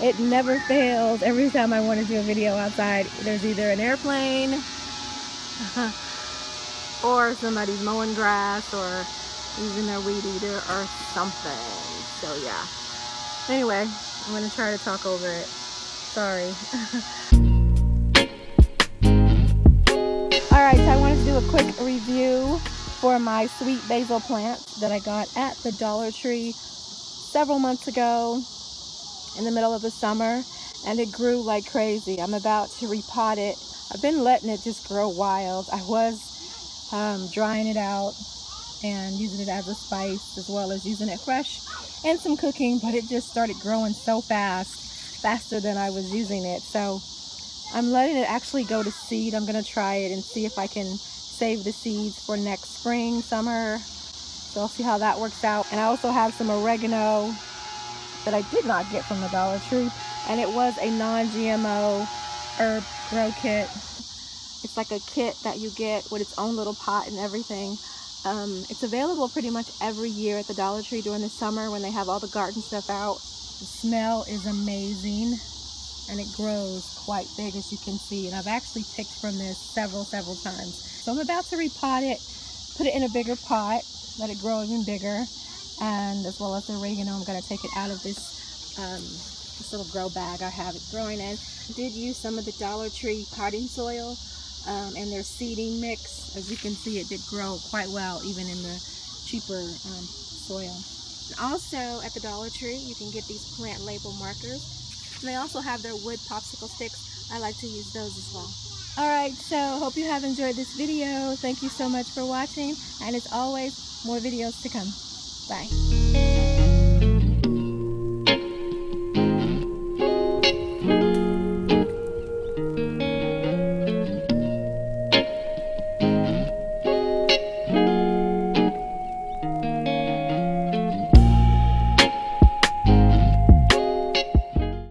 it never fails. Every time I want to do a video outside, there's either an airplane or somebody's mowing grass or using their weed eater or something. So yeah. Anyway, I'm going to try to talk over it. Sorry. Alright, so I wanted to do a quick review for my sweet basil plant that I got at the Dollar Tree several months ago in the middle of the summer, and it grew like crazy. I'm about to repot it. I've been letting it just grow wild. I was drying it out and using it as a spice, as well as using it fresh and some cooking, but it just started growing so fast, faster than I was using it. So I'm letting it actually go to seed. I'm going to try it and see if I can save the seeds for next spring, summer. So I'll see how that works out. And I also have some oregano that I did not get from the Dollar Tree, and it was a non-GMO herb grow kit. It's like a kit that you get with its own little pot and everything. It's available pretty much every year at the Dollar Tree during the summer when they have all the garden stuff out. The smell is amazing, and it grows quite big, as you can see, and I've actually picked from this several times. So I'm about to repot it, put it in a bigger pot, let it grow even bigger, and as well as the oregano, I'm going to take it out of this little grow bag I have it growing in. I did use some of the Dollar Tree potting soil and their seeding mix. As you can see, it did grow quite well even in the cheaper soil. And also at the Dollar Tree, you can get these plant label markers. And they also have their wood popsicle sticks. I like to use those as well. Alright, so hope you have enjoyed this video. Thank you so much for watching, and as always, more videos to come. Bye.